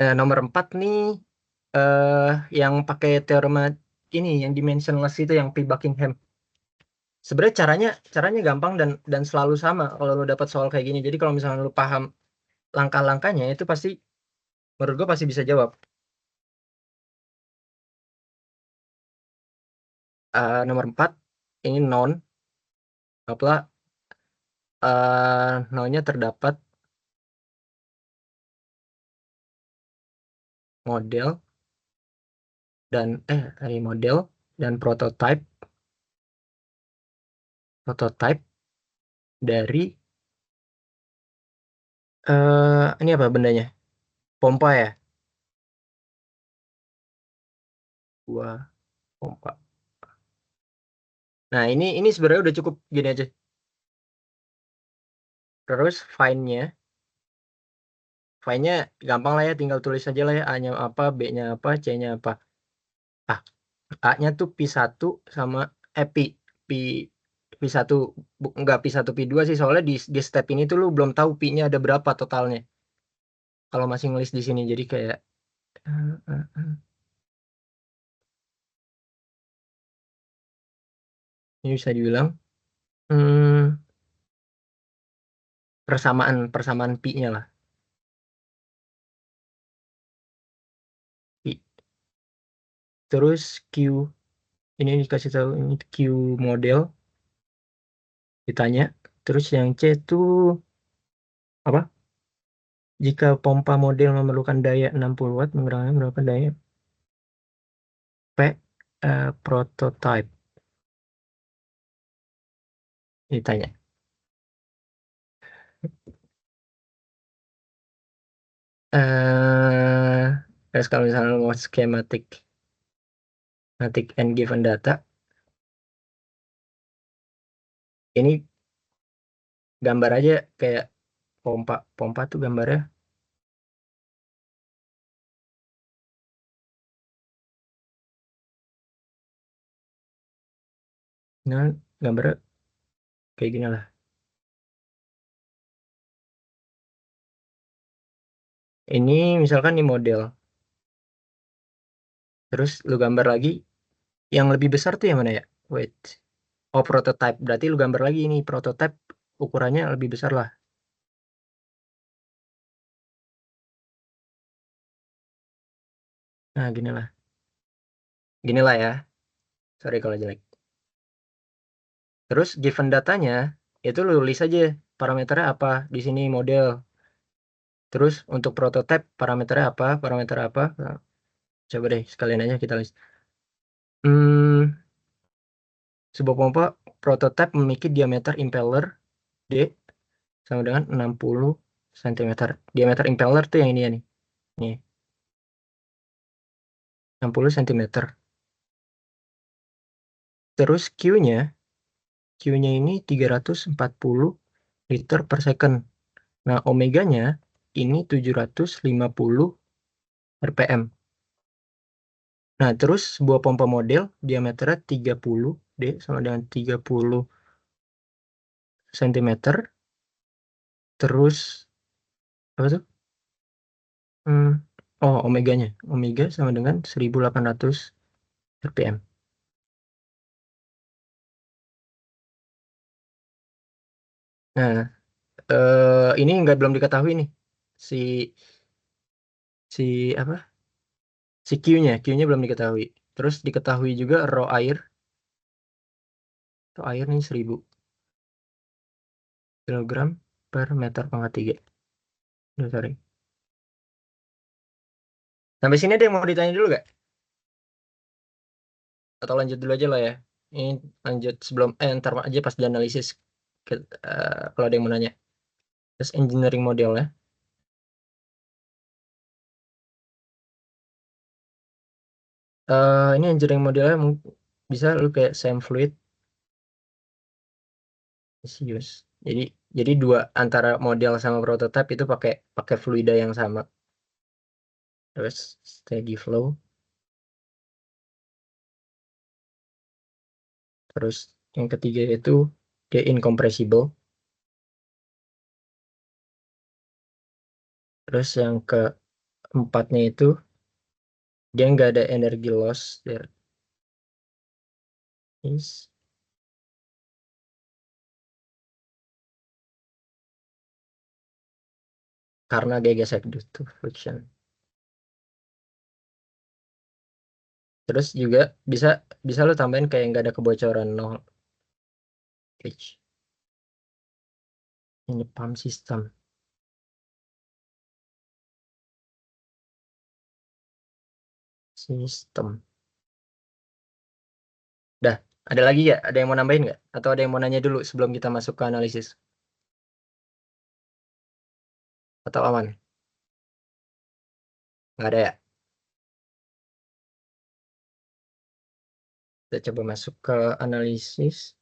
Nomor 4 nih yang pakai teorema ini yang dimensionless itu yang P. Buckingham. Sebenarnya caranya gampang dan selalu sama kalau lu dapat soal kayak gini. Jadi kalau misalnya lu paham langkah-langkahnya itu pasti menurut gue pasti bisa jawab. Nomor 4 ini non apa nonnya terdapat model dan dari model dan prototype dari ini apa bendanya? Pompa ya? Gua pompa. Nah, ini sebenarnya udah cukup gini aja. Terus find-nya gampang lah ya, tinggal tulis aja lah ya, A-nya apa, B-nya apa, C-nya apa. Ah, A-nya tuh Pi 1 sama Pi Pi 1 enggak Pi 1 Pi 2 sih soalnya di step ini tuh lu belum tahu Pi-nya ada berapa totalnya. Kalau masih ngelis di sini jadi kayak eh, eh, eh. Ini bisa dibilang hmm, persamaan Pi-nya lah. Pi. Terus Q ini dikasih tahu ini Q model ditanya. Terus yang C tuh apa? Jika pompa model memerlukan daya 60 watt, menggunakan berapa daya? P. Prototype ditanya. eh Terus kalau misalnya mau schematic and given data, ini gambar aja kayak pompa. Pompa tuh gambarnya. Nah, gambarnya kayak gini lah. Ini misalkan nih model. Terus lu gambar lagi yang lebih besar tuh yang mana ya? Wait. Oh, prototype. Berarti lu gambar lagi ini prototype ukurannya lebih besar lah. Nah, gini lah. Gini lah ya. Sorry kalau jelek. Terus given datanya itu lu tulis aja parameternya apa di sini model. Terus untuk prototype parameternya apa? Parameter apa? Nah, coba deh sekalian aja kita list. Hmm, sebuah pompa prototype memiliki diameter impeller D sama dengan 60 cm. Diameter impeller tuh yang ini ya nih. Nih, 60 cm. Terus Q-nya ini 340 liter per second. Nah, omeganya ini 750 rpm. Nah, terus sebuah pompa model diameternya 30 D sama dengan 30 cm. Terus apa tuh? Hmm, oh, omeganya. Omega sama dengan 1800 rpm. Nah, ini nggak belum diketahui nih si si apa? Si Q-nya belum diketahui. Terus diketahui juga raw air nih 1000 kilogram per meter pangkat 3. Duh, sorry. Sampai sini ada yang mau ditanya dulu gak? Atau lanjut dulu aja lah ya. Ini lanjut sebelum ntar aja pas dianalisis kalau ada yang mau nanya. Terus engineering model ya. Ini engineering modelnya bisa lu kayak same fluid use. Jadi dua antara model sama prototype itu pakai pakai fluida yang sama. Terus steady flow. Terus yang ketiga itu dia incompressible. Terus yang 4-nya itu dia nggak ada energi loss, there is karena dia gesek due to friction. Terus juga bisa bisa lu tambahin kayak nggak ada kebocoran, no leakage. Ini pump system. Sistem. Dah, ada lagi ya? Ada yang mau nambahin nggak? Atau ada yang mau nanya dulu sebelum kita masuk ke analisis? Atau aman? Nggak ada ya? Kita coba masuk ke analisis.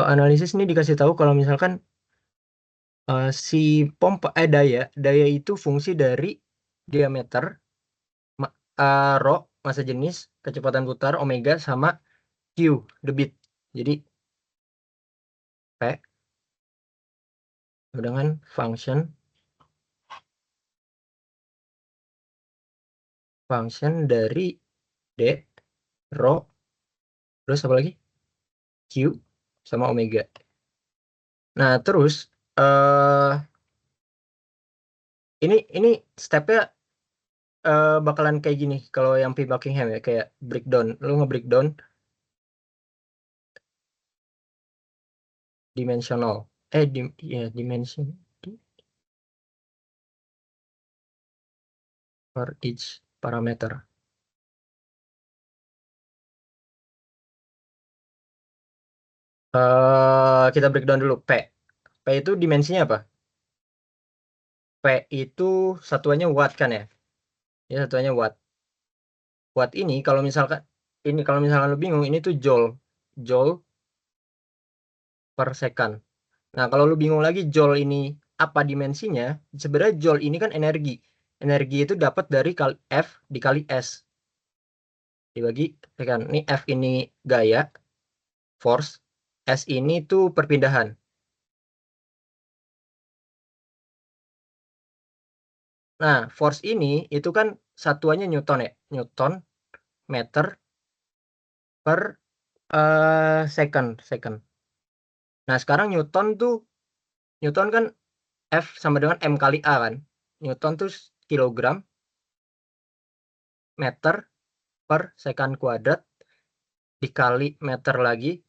Analisis ini dikasih tahu kalau misalkan si pompa daya itu fungsi dari diameter, rho massa jenis, kecepatan putar omega sama Q debit. Jadi P dengan function dari D, rho, terus apa lagi? Q sama omega. Nah, terus ini stepnya bakalan kayak gini kalau yang P Buckingham ya, kayak breakdown. Lu nge-breakdown dimensional. Ya dimension for each parameter. Kita breakdown dulu P. P itu dimensinya apa? P itu satuannya watt kan ya? Ya satuannya watt. Watt ini kalau misalkan lu bingung, ini tuh joule. Joule per second. Nah, kalau lu bingung lagi joule ini apa dimensinya, sebenarnya joule ini kan energi. Energi itu dapat dari F dikali S. Dibagi, kan? Ini F ini gaya, force. S ini tuh perpindahan. Nah, force ini itu kan satuannya Newton ya. Newton meter per second. Nah, sekarang Newton kan F sama dengan M kali A kan. Newton tuh kilogram meter per second kuadrat dikali meter lagi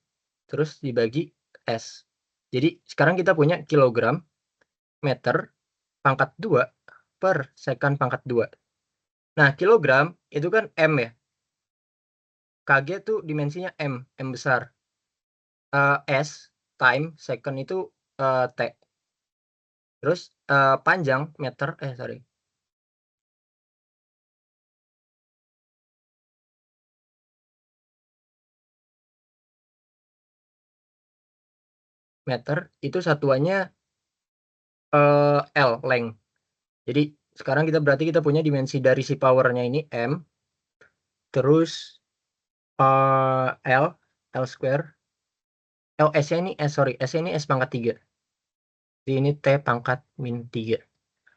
terus dibagi S. Jadi sekarang kita punya kilogram meter pangkat 2 per second pangkat 2. Nah, kilogram itu kan M ya. Kg tuh dimensinya M besar. S time second itu T. Terus panjang meter sorry. Meter itu satuannya L length. Jadi sekarang berarti kita punya dimensi dari si powernya ini M, terus L square. S-nya ini S-nya ini S pangkat 3. Jadi ini T pangkat min 3.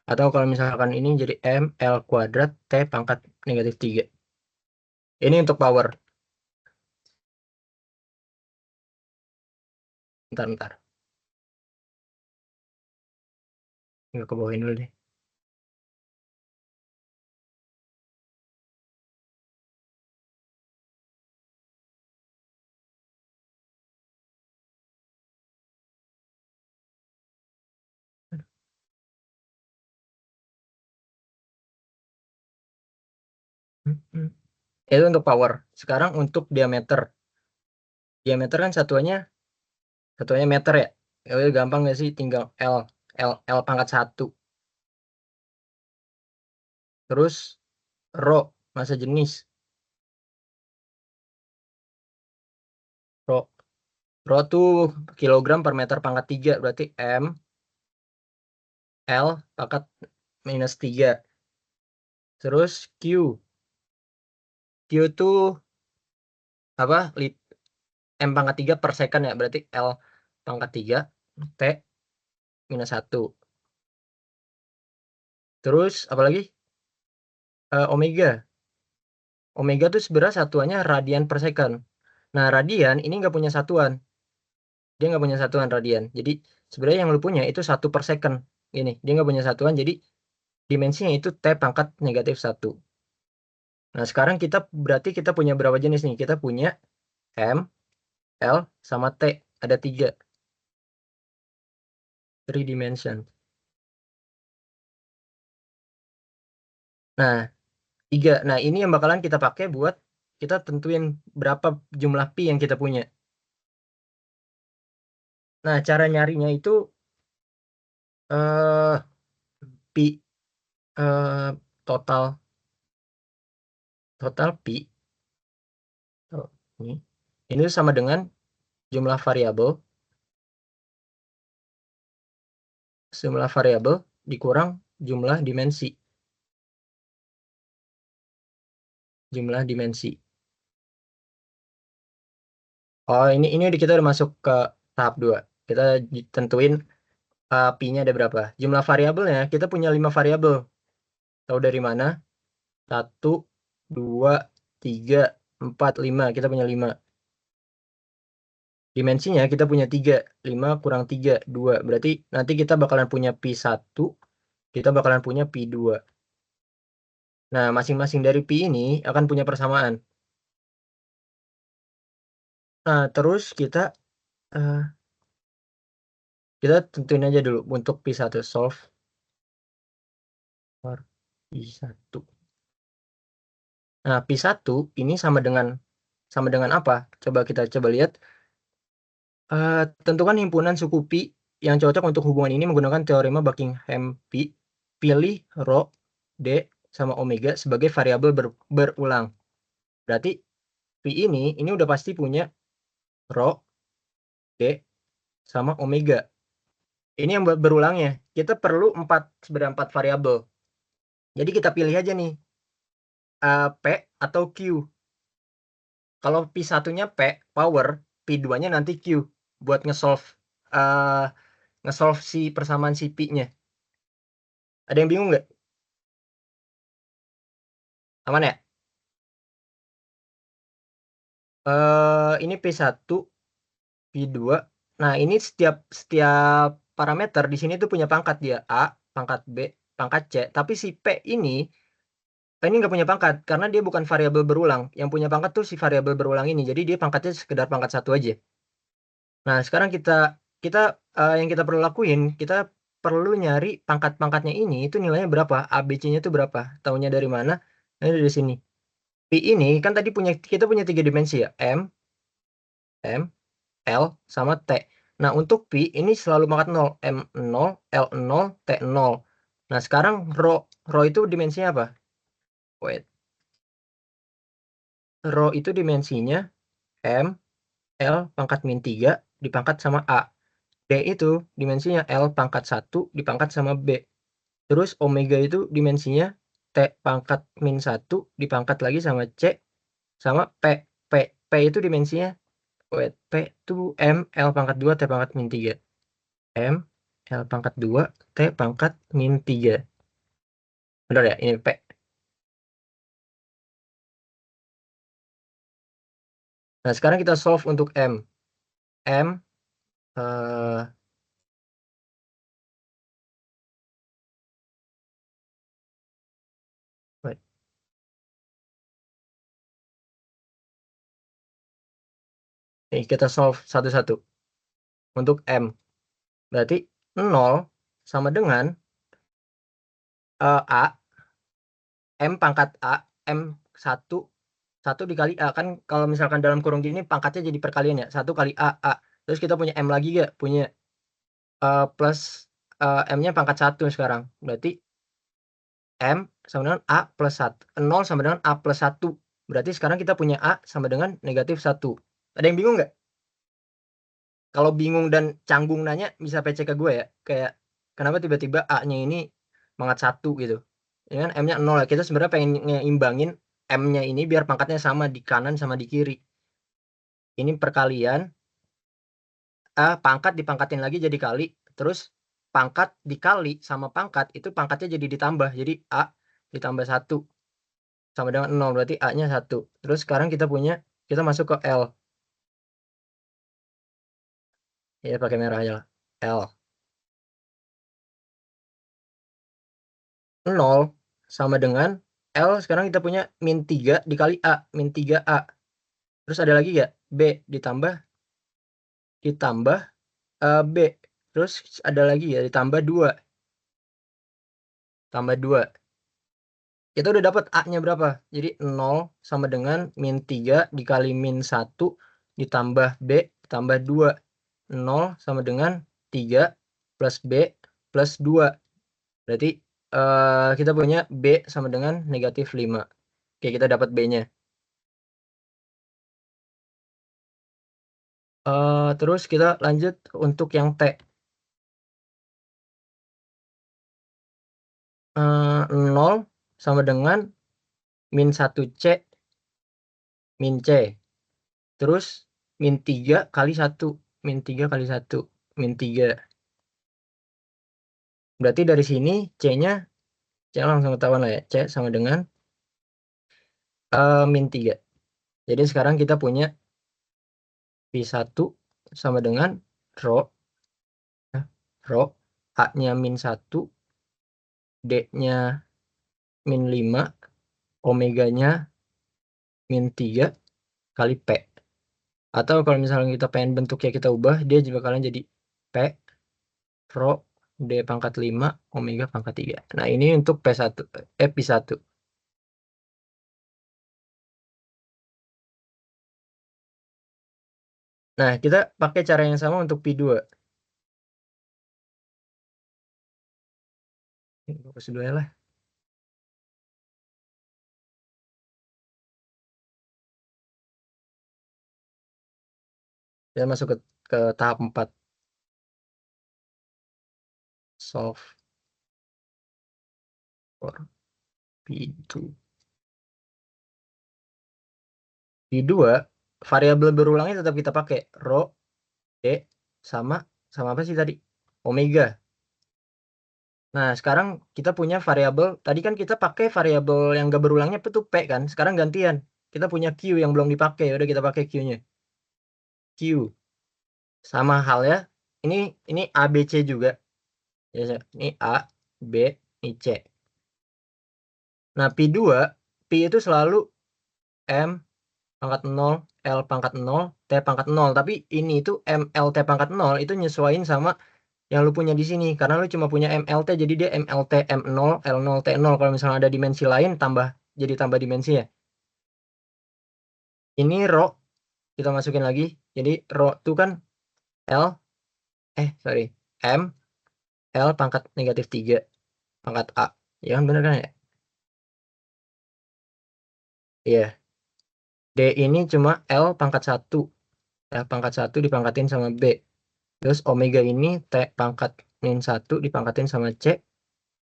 Atau kalau misalkan ini jadi M L kuadrat T pangkat negatif 3. Ini untuk power. Ntar. Nggak ke bawahin dulu deh. Itu untuk power. Sekarang untuk diameter. Diameter kan satuannya meter ya. Ya udah gampang nggak sih, tinggal L pangkat 1. Terus rho massa jenis. Rho Rho tuh kilogram per meter pangkat 3, berarti M L pangkat minus 3. Terus Q Q tuh apa? M pangkat 3 per second ya, berarti L pangkat 3 T minus 1. Terus apalagi? Omega. Omega tuh sebenarnya satuannya radian per second. Nah, radian ini nggak punya satuan. Dia nggak punya satuan radian. Jadi sebenarnya yang lu punya itu 1 per second. Ini, dia nggak punya satuan, jadi dimensinya itu T pangkat negatif 1. Nah, sekarang kita berarti kita punya berapa jenis nih? Kita punya M, L, sama T. Ada 3. 3 dimension. Nah, 3. Nah, ini yang bakalan kita pakai buat kita tentuin berapa jumlah pi yang kita punya. Nah, cara nyarinya itu eh pi total pi oh, ini sama dengan jumlah variabel dikurang jumlah dimensi. Oh, ini kita udah masuk ke tahap 2. Kita tentuin pi-nya ada berapa. Jumlah variabelnya kita punya 5 variabel. Tahu dari mana? 1, 2, 3, 4, 5. Kita punya 5. Dimensinya kita punya 3. 5 kurang 3, 2. Berarti nanti kita bakalan punya pi 1, kita bakalan punya pi 2. Nah, masing-masing dari pi ini akan punya persamaan. Nah, terus eh, kita tentuin aja dulu untuk pi 1 solve for pi 1. Nah, pi 1 ini sama dengan apa? Kita coba lihat. Tentukan himpunan suku pi yang cocok untuk hubungan ini menggunakan teorema Buckingham pi. Pilih rho, d, sama omega sebagai variabel berulang. Berarti pi ini udah pasti punya rho, d, sama omega. Ini yang berulangnya. Kita perlu 4 variabel. Jadi kita pilih aja nih, P atau Q. Kalau pi satunya P, power, pi 2-nya nanti Q. Buat ngesolve si persamaan si pi-nya. Ada yang bingung nggak? Aman ya? Ini pi 1, pi 2. Nah, ini setiap parameter di sini tuh punya pangkat dia. A, pangkat B, pangkat C. Tapi si P ini nggak punya pangkat karena dia bukan variabel berulang. Yang punya pangkat tuh si variabel berulang ini. Jadi dia pangkatnya sekedar pangkat 1 aja. Nah, sekarang kita yang kita perlu lakuin, kita perlu nyari pangkat-pangkatnya ini itu nilainya berapa, ABC-nya itu berapa. Taunya dari mana? Nah, dari sini. Pi ini kan tadi kita punya 3 dimensi ya, M, L, sama T. Nah, untuk pi ini selalu pangkat 0, M 0, L 0, T 0. Nah, sekarang rho itu dimensinya apa? Wait. Rho itu dimensinya M, L pangkat min 3 dipangkat sama A. D itu dimensinya L pangkat 1 dipangkat sama B. Terus omega itu dimensinya T pangkat min 1 dipangkat lagi sama C sama P. P, P itu dimensinya, P itu M, L pangkat 2, T pangkat min 3. M, L pangkat 2, T pangkat min 3. Benar ya? Ini P. Nah, sekarang kita solve untuk M. M, eh, wait. Nih, kita solve satu-satu. Untuk M. Berarti 0 sama dengan A, M pangkat A, M 1, 1 dikali A. Kan kalau misalkan dalam kurung gini pangkatnya jadi perkalian ya. 1 kali A, A. Terus kita punya M lagi gak? Punya plus M-nya pangkat 1 sekarang. Berarti M sama dengan A plus 1. 0 sama dengan A plus 1. Berarti sekarang kita punya A sama dengan negatif 1. Ada yang bingung nggak? Kalau bingung dan canggung nanya, bisa PC ke gue ya. Kayak, kenapa tiba-tiba A-nya ini pangkat 1 gitu. Ya kan, M-nya 0 ya. Kita sebenarnya pengen ngeimbangin M-nya ini biar pangkatnya sama di kanan sama di kiri. Ini perkalian, pangkat dipangkatin lagi jadi kali, terus pangkat dikali sama pangkat, itu pangkatnya jadi ditambah. Jadi A ditambah 1 sama dengan 0, berarti A-nya 1. Terus sekarang kita masuk ke L. Ya, pakai merah aja lah. L. 0 sama dengan L, sekarang kita punya min 3 dikali A, min 3A. Terus ada lagi ya, B ditambah B. Terus ada lagi ya, ditambah 2. Tambah 2. Kita udah dapat A-nya berapa? Jadi 0 sama dengan min 3 dikali min 1 ditambah B ditambah 2. 0 sama dengan 3 plus B plus 2. Berarti kita punya B sama dengan negatif 5. Oke, kita dapat B-nya. Terus kita lanjut untuk yang T. 0 sama dengan min 1C min C. Terus min 3 kali 1. Min 3 kali 1. Min 3. Berarti dari sini C-nya langsung ketahuan lah ya. C sama dengan min 3. Jadi sekarang kita punya P1 sama dengan rho. Rho. A-nya min 1. D-nya min 5. Omeganya min 3 kali P. Atau kalau misalnya kita pengen bentuknya kita ubah, dia juga bakalan jadi P rho D pangkat 5 omega pangkat 3. Nah, ini untuk P1, P1. Nah, kita pakai cara yang sama untuk P2. Fokus dulu ya lah. Kita masuk ke tahap 4. Solve for P2. P2, variabel berulangnya tetap kita pakai. Rho, D, sama apa sih tadi? Omega. Nah, sekarang kita punya variabel. Tadi kan kita pakai variabel yang gak berulangnya itu P kan. Sekarang gantian. Kita punya Q yang belum dipakai. Udah kita pakai Q-nya. Q. Sama hal ya. Ini A, B, C juga. Ya, ini A, B, ini C. Nah, P2, P itu selalu M pangkat 0, L pangkat 0, T pangkat 0. Tapi ini itu MLT pangkat 0 itu nyesuaiin sama yang lu punya di sini. Karena lu cuma punya MLT, jadi dia MLT M0, L0, T0. Kalau misalnya ada dimensi lain, jadi tambah dimensi ya. Ini rho, kita masukin lagi. Jadi rho itu kan L, M, L pangkat negatif 3, pangkat A. Ya kan, bener kan ya? Iya. D ini cuma L pangkat 1. L pangkat 1 dipangkatin sama B. Terus omega ini T pangkat min 1 dipangkatin sama C.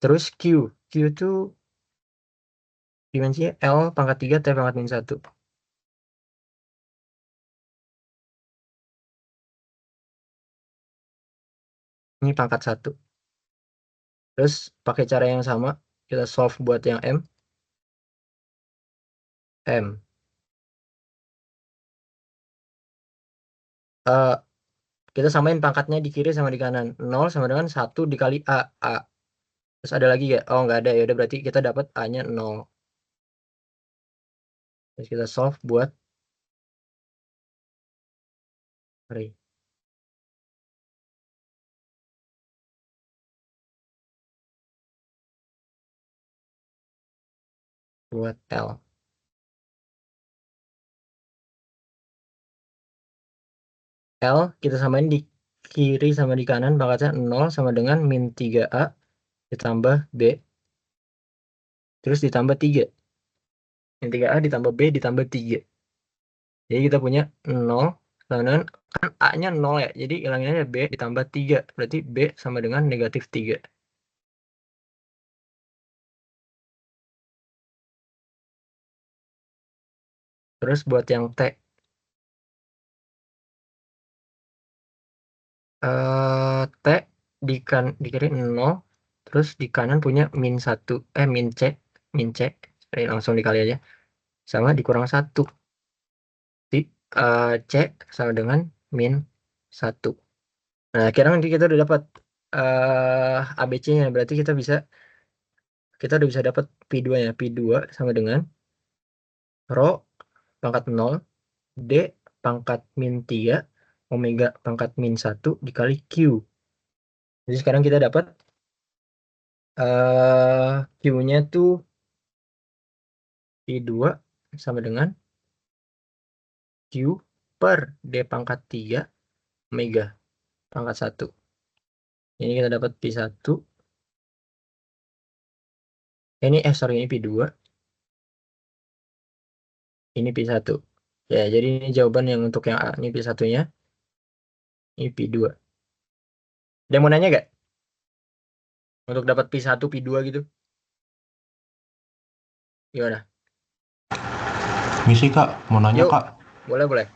Terus Q. Q itu dimensinya L pangkat 3 T pangkat min 1. Ini pangkat 1. Terus pakai cara yang sama, kita solve buat yang M. Kita samain pangkatnya di kiri sama di kanan. 0 sama dengan 1 dikali A. Terus ada lagi ya? Oh, nggak ada ya. Udah, berarti kita dapat A-nya 0. Terus kita solve buat L. L kita samain di kiri sama di kanan, pangkatnya 0 sama dengan min 3A ditambah B, terus ditambah 3. Min 3A ditambah B ditambah 3. Jadi kita punya 0 sama dengan, kan A-nya 0 ya, jadi hilanginnya B ditambah 3. Berarti B sama dengan negatif 3. Terus buat yang T, T di kiri 0, terus di kanan punya min 1, min C, langsung dikali aja, sama dikurang 1. Di C sama dengan min 1. Nah, kira nanti kita udah dapat ABC-nya, berarti kita udah bisa dapat P2-nya. P2 sama dengan rho pangkat 0, D pangkat min 3, omega pangkat min 1 dikali Q. Jadi sekarang kita dapat Q-nya tuh P2 sama dengan Q per D pangkat 3 omega pangkat 1. Ini kita dapat P1. Ini P2. Ini P1. Ya, jadi ini jawaban yang untuk yang A. Ini P1-nya. Ini P2. Ada yang mau nanya gak? Untuk dapat P1, P2 gitu. Gimana? Misi kak, mau nanya Yuk, kak. boleh, boleh.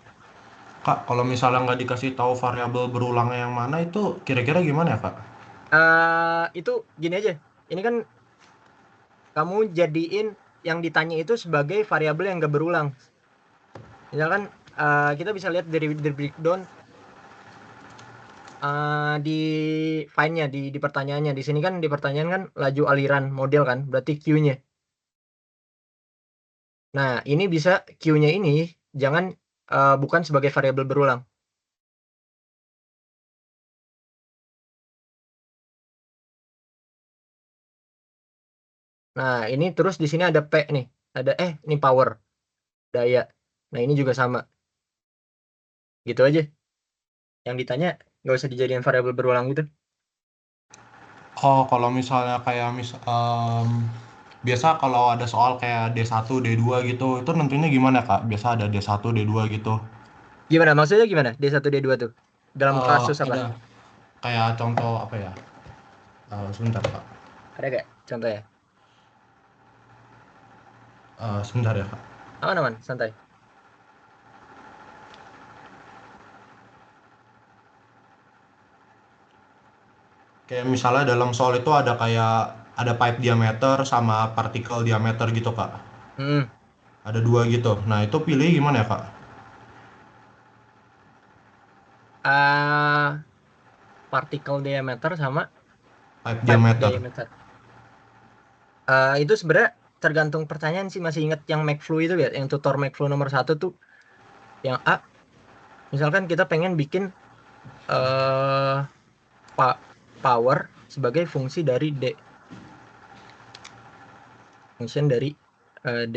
Kak, kalau misalnya nggak dikasih tahu variabel berulangnya yang mana itu kira-kira gimana ya kak? Itu gini aja. Ini kan kamu jadiin yang ditanya itu sebagai variabel yang gak berulang. Misalkan kita bisa lihat dari breakdown di find-nya, di pertanyaannya. Di sini kan di pertanyaan kan laju aliran model kan, berarti Q-nya. Nah, ini bisa Q-nya ini jangan bukan sebagai variabel berulang. Nah, ini terus di sini ada P nih. Ini power, daya. Nah, ini juga sama. Gitu aja. Yang ditanya nggak usah dijadiin variabel berulang gitu. Oh, kalau misalnya kayak biasa kalau ada soal kayak D1, D2 gitu, itu nentunya gimana kak? Biasa ada D1, D2 gitu. Gimana? Maksudnya gimana? D1, D2 tuh? Dalam kasus apa? Ada kayak contoh apa ya? Sebentar kak. Ada gak contohnya? Sebentar ya kak. Aman, aman, santai. Kayak misalnya dalam soal itu ada kayak ada pipe diameter sama partikel diameter gitu kak. Hmm. Ada dua gitu. Nah itu pilih gimana ya kak? ah Particle diameter sama Pipe pipe diameter. diameter. Itu sebenarnya tergantung pertanyaan sih. Masih ingat yang McFlu itu ya? Yang tutor McFlu nomor 1 tuh. Yang A, misalkan kita pengen bikin eh pa- power sebagai fungsi dari D. Function dari D.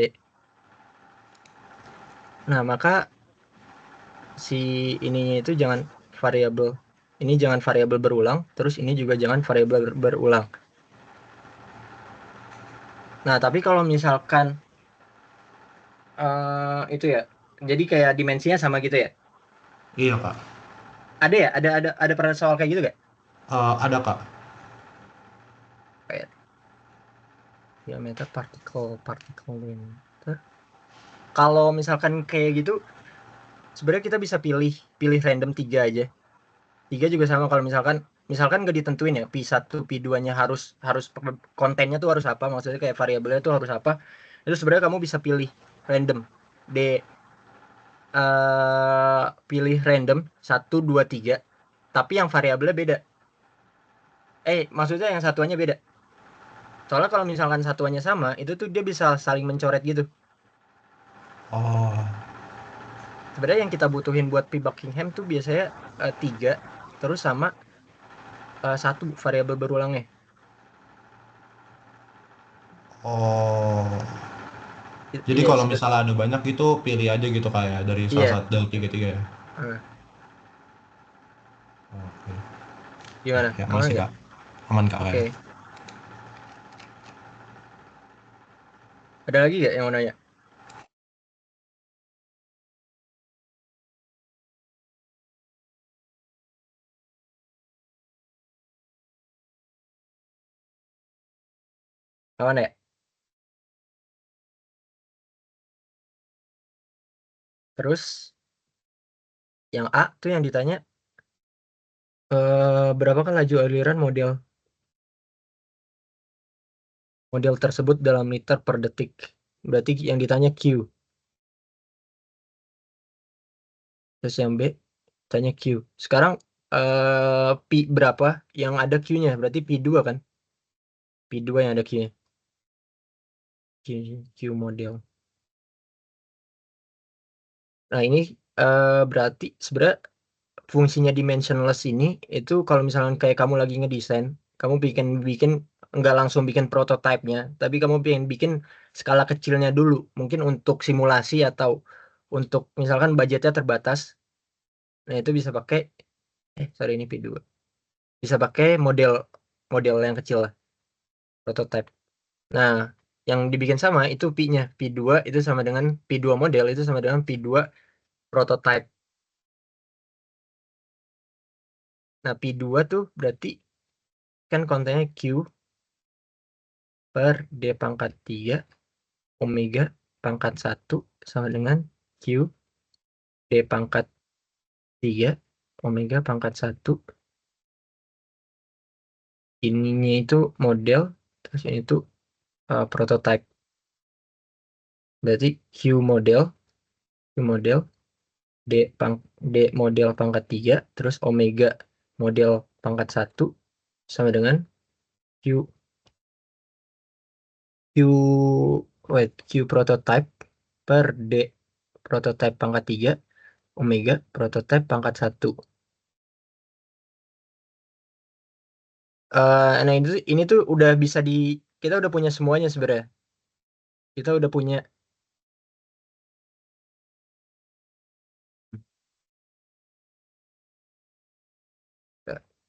Nah, maka si ininya itu variabel. Jangan variabel berulang, terus ini juga jangan variabel berulang. Nah, tapi kalau misalkan itu ya, jadi kayak dimensinya sama gitu ya. Iya kak. Ada ya, ada pernah soal kayak gitu gak? Ada kak. Kayak diameter partikel diameter. Kalau misalkan kayak gitu, sebenarnya kita bisa pilih pilih random 3 aja. 3 juga sama kalau misalkan nggak ditentuin ya, P1, P2-nya harus harus kontennya tuh harus apa, maksudnya kayak variabelnya tuh harus apa. Itu sebenarnya kamu bisa random. D pilih random 1, 2, 3, tapi yang variabelnya beda. Maksudnya yang satuannya beda. Soalnya kalau misalkan satuannya sama, itu tuh dia bisa saling mencoret gitu. Oh, Sebenarnya yang kita butuhin buat P Buckingham tuh biasanya 3, terus sama 1 variabel berulangnya. oh. Jadi Iya, kalau misalnya ada banyak gitu, pilih aja gitu kayak dari salah iya. satu dari tiga-tiga ya. Eh, Oke. Gimana? Ya Aman masih nggak? kak. Aman kak kayak. Oke. Ada lagi nggak yang mau nanya? Aman ya? Terus yang A tuh yang ditanya berapa kan laju aliran model tersebut dalam liter per detik. Berarti yang ditanya Q. Terus yang B tanya Q. Sekarang pi berapa yang ada Q-nya? Berarti pi 2 kan? Pi 2 yang ada Q-nya. Q model. Nah, ini berarti sebenarnya fungsinya dimensionless ini itu kalau misalnya kayak kamu lagi ngedesain, kamu bikin bikin nggak langsung bikin prototipenya, tapi kamu pengen bikin skala kecilnya dulu, mungkin untuk simulasi atau untuk misalkan budgetnya terbatas. Nah, itu bisa pakai sorry ini P2. Bisa pakai model model yang kecil lah, prototype. Nah, yang dibikin sama itu P-nya. P2 itu sama dengan P2 model itu sama dengan P2 prototype. Nah, P2 tuh berarti kan kontennya Q per D pangkat 3 Omega pangkat 1 sama dengan Q D pangkat 3 Omega pangkat 1. Ininya itu model, terus ini tuh prototype. Berarti Q model D D model pangkat 3 terus Omega model pangkat 1 sama dengan Q Q Q prototype per D prototype pangkat 3 Omega prototype pangkat 1. Nah ini tuh udah bisa kita udah punya semuanya sebenarnya. Kita udah punya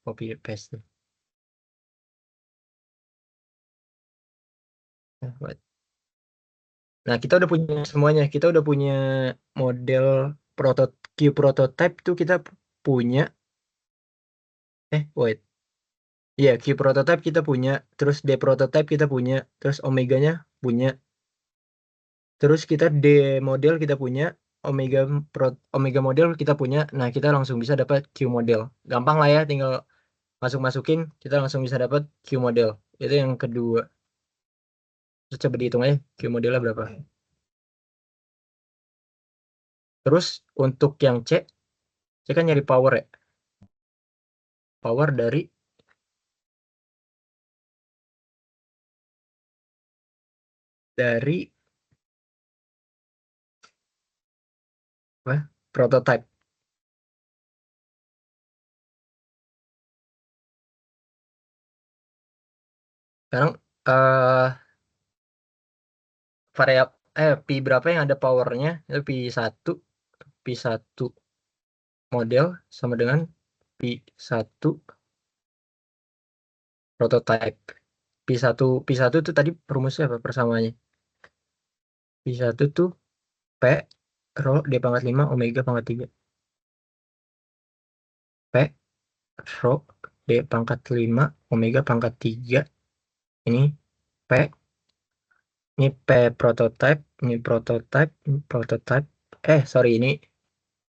copy paste. Nah, kita udah punya semuanya. Kita udah punya model Q prototype tuh kita punya. Wait. Iya, Q prototype kita punya, terus D prototype kita punya, terus Omeganya punya. Terus kita D model kita punya, Omega model kita punya. Nah, kita langsung bisa dapat Q model. Gampang lah ya, tinggal masukin, kita langsung bisa dapat Q model. Itu yang kedua. Terus coba dihitung aja Q modelnya berapa. Terus untuk yang C kan nyari power ya. Power dari apa? Prototype. Sekarang variabel pi berapa yang ada powernya itu pi 1 model sama dengan pi 1 prototype. Pi 1 itu tadi rumusnya apa persamaannya? Pi 1 tuh P rho D pangkat 5 Omega pangkat 3. P rho D pangkat 5 Omega pangkat 3. Ini P ini P prototype, ini prototype. Sorry ini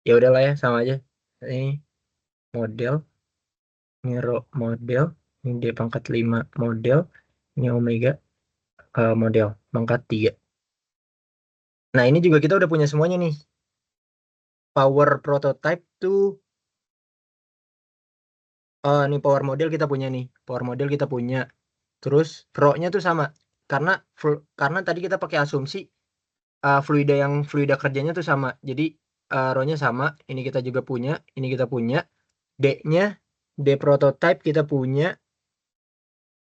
ya udahlah ya sama aja. Ini model, ini rho model, ini D pangkat 5 model, ini Omega model pangkat 3. Nah, ini juga kita udah punya semuanya nih. Power prototype tuh nih power model kita punya nih. Power model kita punya. Terus rho-nya tuh sama. Karena karena tadi kita pakai asumsi fluida kerjanya tuh sama. Jadi rho-nya sama, ini kita juga punya, ini kita punya. D-nya D prototype kita punya,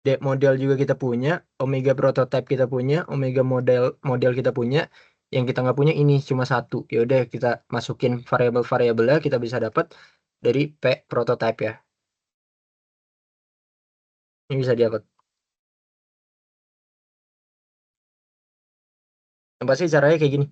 D model juga kita punya, Omega prototype kita punya, Omega model kita punya. Yang kita nggak punya ini cuma satu. Ya udah kita masukin variabel-variabelnya kita bisa dapat dari P prototype ya. Ini bisa didapat. Yang pasti caranya kayak gini.